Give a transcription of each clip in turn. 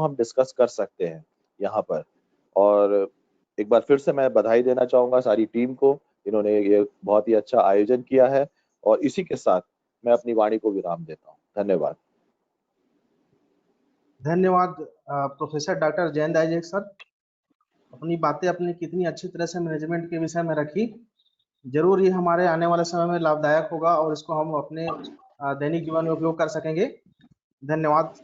हम डिस्कस कर सकते हैं यहाँ पर। और एक बार फिर से मैं बधाई देना चाहूंगा सारी टीम को, इन्होंने ये बहुत ही अच्छा आयोजन किया है। और इसी के साथ मैं अपनी वाणी को विराम देता हूँ। धन्यवाद। धन्यवाद professor doctor Jayant Isaac sir. अपनी बातें अपनी कितनी अच्छी तरह से मैनेजमेंट के विषय में रखी। जरूर ये हमारे आने वाले समय में लाभदायक होगा और इसको हम अपने दैनिक जीवन में उपयोग कर सकेंगे। धन्यवाद।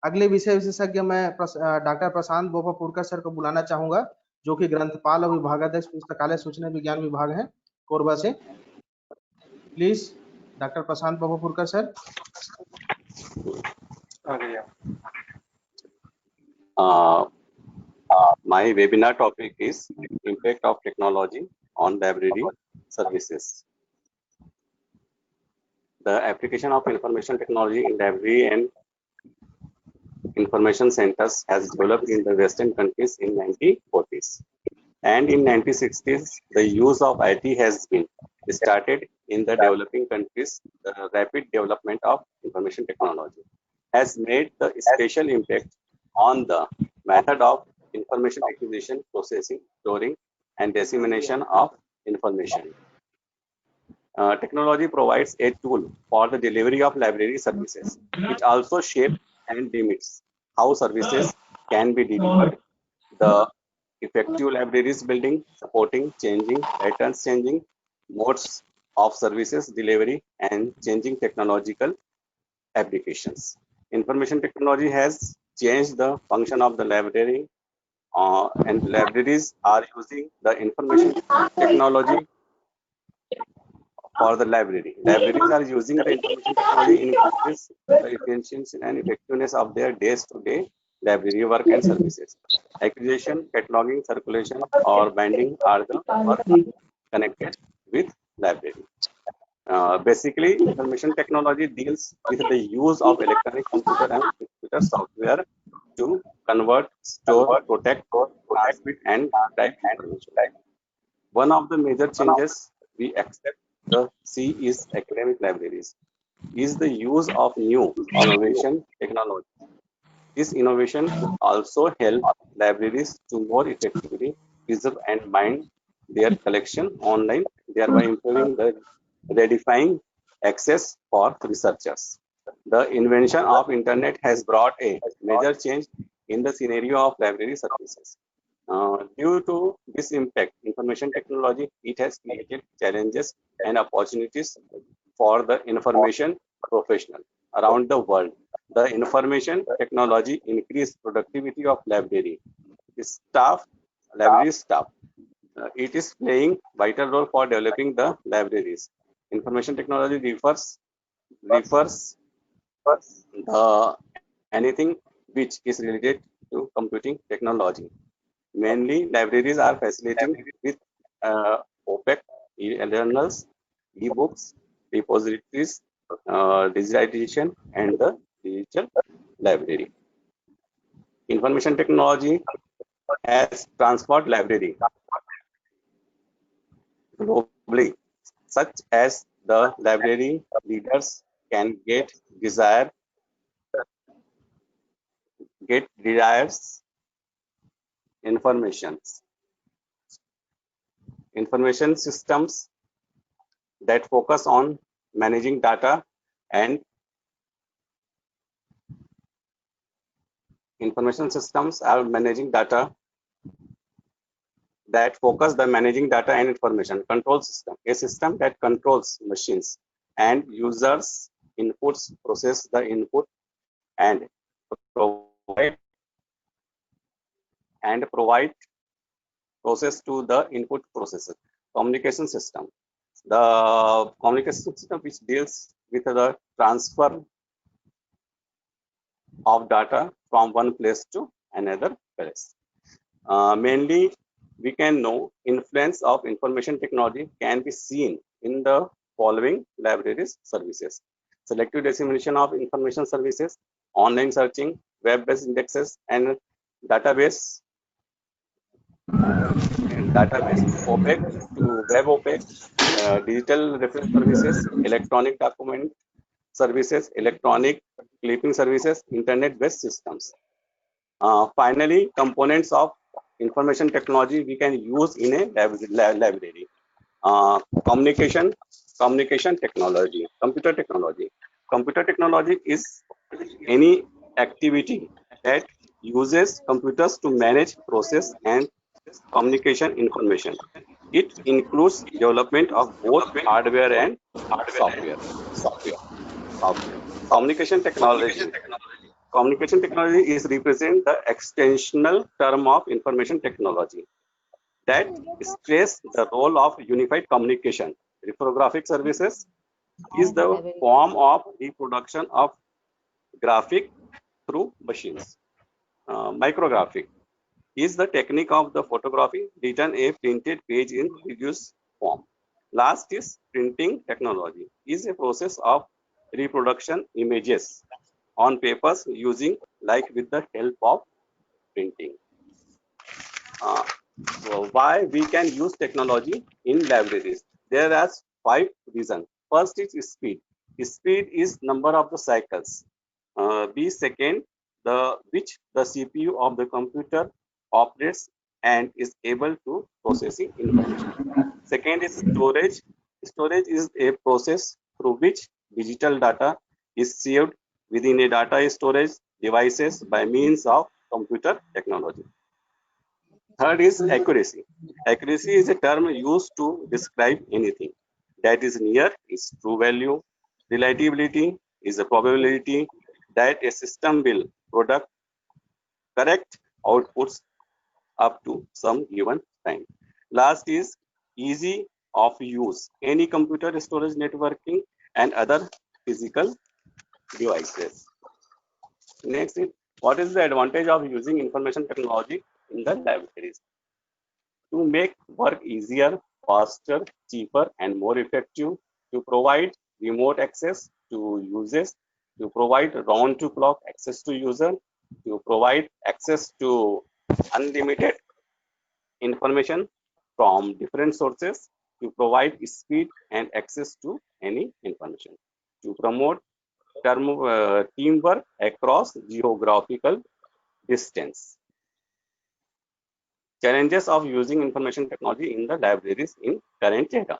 अगले विषय विशेषज्ञ मैं डॉक्टर प्रशांत बोपापुरकर सर को बुलाना चाहूंगा, जो कि ग्रंथपाल और विभागाध्यक्ष पुस्तकालय सूचना विज्ञान विभाग है, कोरबा से। Please doctor Prashant Bopapurkar sir. My webinar topic is impact of technology on library services. The application of information technology in library and information centers has developed in the Western countries in 1940s. And in 1960s, the use of IT has been started in the developing countries. The rapid development of information technology has made the special impact on the method of information acquisition, processing, storing, and dissemination of information. Technology provides a tool for the delivery of library services. It also shapes and limits how services can be delivered. The effective libraries building, supporting changing patterns, changing modes of services delivery, and changing technological applications. Information technology has changed the function of the library, and libraries are using the information technology for the library. Libraries are using the information technology increases the efficiency and effectiveness of their day-to-day library work and services. Acquisition, cataloging, circulation, or binding are the work connected with library. Basically, information technology deals with the use of electronic computer and computer software to convert, store, protect, transmit, and type information. One of the major changes we accept the see is academic libraries is the use of new innovation technology. This innovation could also help libraries to more effectively preserve and bind their collection online, thereby improving the redefining access for researchers. The invention of internet has brought a major change in the scenario of library services. Due to this impact, information technology, it has created challenges and opportunities for the information professional around the world. The information technology increased productivity of library staff, library staff. It is playing vital role for developing the libraries. Information technology refers anything which is related to computing technology. Mainly, libraries are facilitating with OPEC, e-journals, e-books, repositories, digitization, and the digital library. Information technology has transformed library globally, such as the library readers can get desired information systems that focus on managing data and information systems are managing data that focus the managing data and information control system, a system that controls machines and users inputs, process the input and provide process to the input processor. Communication system, the communication system which deals with the transfer of data from one place to another place. Mainly, we can know influence of information technology can be seen in the following libraries services: selective dissemination of information services, online searching, web-based indexes, and database OPEC to web OPEC, digital reference services, electronic document services, electronic clipping services, internet-based systems. Finally, components of information technology we can use in a library. Communication technology, computer technology. Computer technology is any activity that uses computers to manage, process, and communication information. It includes development of both hardware and software. Communication technology. Communication technology is represent the extensional term of information technology that stress the role of unified communication. Reprographic services is the form of reproduction of graphic through machines. Micrographic is the technique of the photography written a printed page in reduced form. Last is printing technology, is a process of reproduction images on papers using like with the help of printing. So why we can use technology in libraries? There are 5 reasons. First is speed. Speed is number of the cycles. B second, which the CPU of the computer operates and is able to processing information. Second is storage. Storage is a process through which digital data is saved within a data storage devices by means of computer technology. Third is accuracy. Accuracy is a term used to describe anything that is near its true value. Reliability is a probability that a system will produce correct outputs up to some given time. Last is easy of use. Any computer storage, networking, and other physical devices. Next is, what is the advantage of using information technology in the libraries? To make work easier, faster, cheaper, and more effective, to provide remote access to users, to provide round-to-clock access to user, to provide access to unlimited information from different sources, to provide speed and access to any information, to promote teamwork across geographical distance. Challenges of using information technology in the libraries in current era.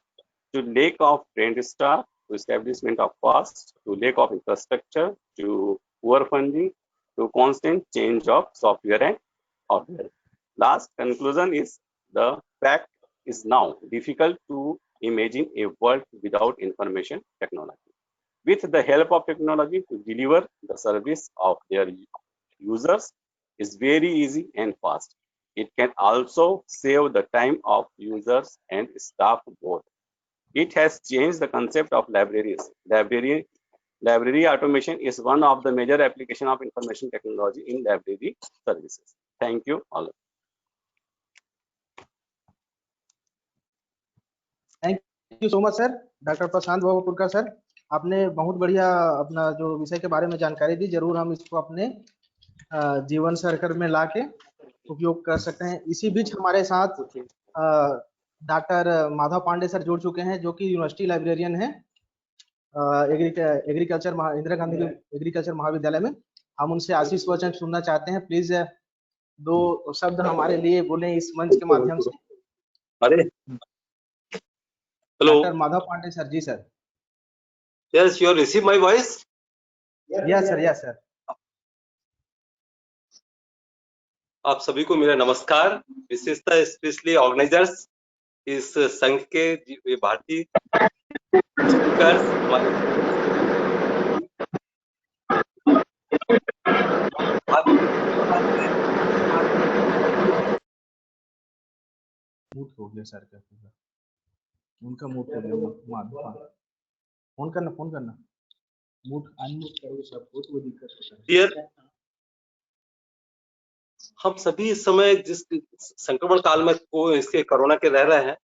To lack of trained staff, to establishment of costs, to lack of infrastructure, to poor funding, to constant change of software and hardware. Last conclusion is the fact is now difficult to imagine a world without information technology. With the help of technology to deliver the service of their users is very easy and fast. It can also save the time of users and staff both. It has changed the concept of libraries. Library automation is one of the major applications of information technology in library services. Thank you all. Thank you so much sir, doctor Prashant Babupurkar sir, आपने बहुत बढ़िया अपना जो विषय के बारे में जानकारी दी। जरूर हम इसको अपने जीवन सर्कल में लाके उपयोग कर सकते हैं। इसी बीच हमारे साथ डॉक्टर माधव पांडे सर जुड़ चुके हैं, जो कि यूनिवर्सिटी लाइब्रेरियन है एग्रीकल्चर इंदिरा गांधी एग्रीकल्चर महाविद्यालय में। हम उनसे आशीष वचन सुनना चाहते हैं। प्लीज 2 शब्द हमारे लिए बोलें इस मंच के माध्यम से। अरे hello doctor Madhav Pandey sir. जी sir. Yes, you receive my voice? Yes sir, yes sir. आप सभी को मेरा नमस्कार। विशेषता स्पेशली ऑर्गेनाइजर्स इस संघ के भारतीय स्पीकर मूड हो गया सर का पूरा, उनका मूड हो गया। फोन करना मूड अनम्यूट करो सब, बहुत वो दिक्कत है। हम सभी इस समय जिस संक्रमण काल में इसके कोरोना के रह रहे हैं,